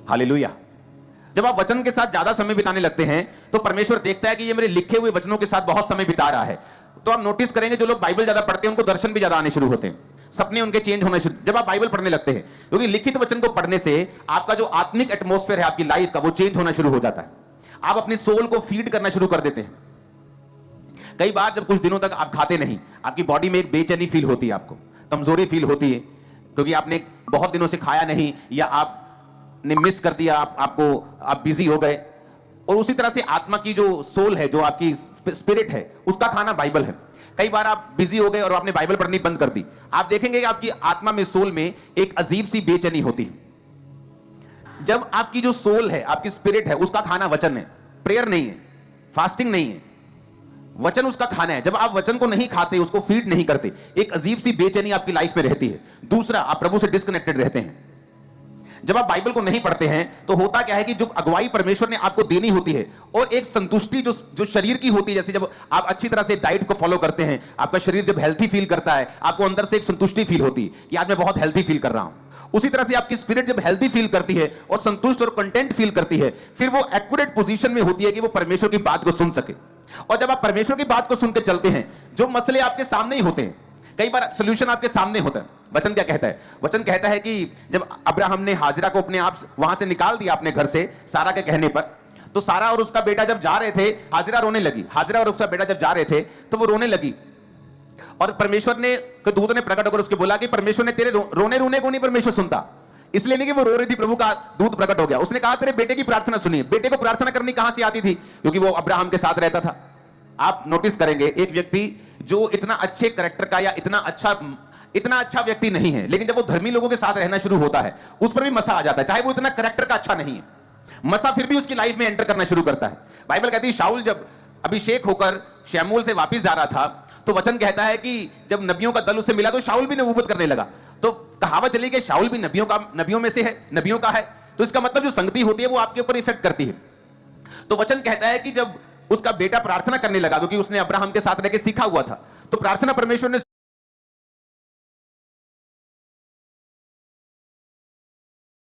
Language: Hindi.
हालेलुया। जब आप वचन के साथ ज्यादा समय बिताने लगते हैं तो परमेश्वर देखता है कि ये मेरे लिखे हुए वचनों के साथ बहुत समय बिता रहा है। तो आप नोटिस करेंगे जो लोग बाइबल ज्यादा पढ़ते हैं उनको दर्शन भी ज्यादा आने शुरू होते हैं, सपने उनके चेंज होने शुरू जब आप बाइबल पढ़ने लगते हैं, क्योंकि लिखित वचन को पढ़ने से आपका जो आत्मिक एटमॉस्फेयर है आपकी लाइफ का वो चेंज होना शुरू हो जाता है। आप अपनी सोल को फीड करना शुरू कर देते हैं। कई बार जब कुछ दिनों तक आप खाते नहीं, आपकी बॉडी में एक बेचैनी फील होती है, आपको कमजोरी फील होती है, क्योंकि आपने बहुत दिनों से खाया नहीं या आपने मिस कर दिया, आप बिजी हो गए। और उसी तरह से आत्मा की जो सोल है, जो आपकी स्पिरिट है, उसका खाना बाइबल है। कई बार आप बिजी हो गए और आपने बाइबल पढ़नी बंद कर दी, आप देखेंगे कि आपकी आत्मा में, सोल में एक अजीब सी बेचैनी होती है। जब आपकी जो सोल है, आपकी स्पिरिट है, उसका खाना वचन है, प्रेयर नहीं है, फास्टिंग नहीं है, वचन उसका खाना है। जब आप वचन को नहीं खाते, उसको फीड नहीं करते, एक अजीब सी बेचैनी आपकी लाइफ में रहती है। दूसरा, आप प्रभु से डिस्कनेक्टेड रहते हैं। जब आप बाइबल को नहीं पढ़ते हैं तो होता क्या है कि जो अगुवाई परमेश्वर ने आपको देनी होती है और एक संतुष्टि जो शरीर की होती है, जैसे जब आप अच्छी तरह से डाइट को फॉलो करते हैं, आपका शरीर जब हेल्थी फील करता है, आपको अंदर से एक संतुष्टि फील होती है कि आज मैं बहुत हेल्थी फील कर रहा हूं। उसी तरह से आपकी स्पिरिट जब हेल्थी फील करती है और संतुष्ट और कंटेंट फील करती है, फिर वो एक्यूरेट पोजीशन में होती है कि वो परमेश्वर की बात को सुन सके। और जब आप परमेश्वर की बात को सुन के चलते हैं, जो मसले आपके सामने ही होते हैं, कई बार सोल्यूशन आपके सामने होता है। वचन क्या कहता है? वचन कहता है कि जब अब्राहम ने हाजिरा को अपने आप वहां से निकाल दिया अपने घर से सारा के कहने पर, तो सारा और उसका बेटा जब जा रहे थे, हाजिरा रोने लगी। हाजिरा और उसका बेटा जब जा रहे थे तो वो रोने लगी, और परमेश्वर ने, दूत ने प्रकट होकर उसके बोला कि परमेश्वर ने तेरे रोने रोने को नहीं परमेश्वर सुनता, इसलिए नहीं कि वो रो रही थी, प्रभु का दूत प्रकट हो गया, उसने कहा तेरे बेटे की प्रार्थना सुनिए। बेटे को प्रार्थना करनी कहां से आती थी? क्योंकि वो अब्राहम के साथ रहता था। आप नोटिस करेंगे एक व्यक्ति जो इतना अच्छे कैरेक्टर का या इतना अच्छा व्यक्ति नहीं है, लेकिन जब वो धर्मी लोगों के साथ रहना शुरू होता है, उस पर भी मसा आ जाता है, चाहे वो इतना कैरेक्टर का अच्छा नहीं है, मसा फिर भी उसकी लाइफ में एंटर करना शुरू करता है। बाइबल कहती है शाऊल जब अभिषेक होकर शमूएल से वापस जा रहा था, तो वचन कहता है कि जब नबियों का दल उससे मिला तो शाऊल भी नबूवत करने लगा। तो कहावत चली कि शाऊल भी नबियों में से है, नबियों का है, तो इसका मतलब जो संगति होती है वो आपके ऊपर इफेक्ट करती है। तो वचन कहता है कि जब उसका बेटा प्रार्थना करने लगा, क्योंकि उसने अब्राहम के साथ रहकर सीखा हुआ था, तो प्रार्थना परमेश्वर ने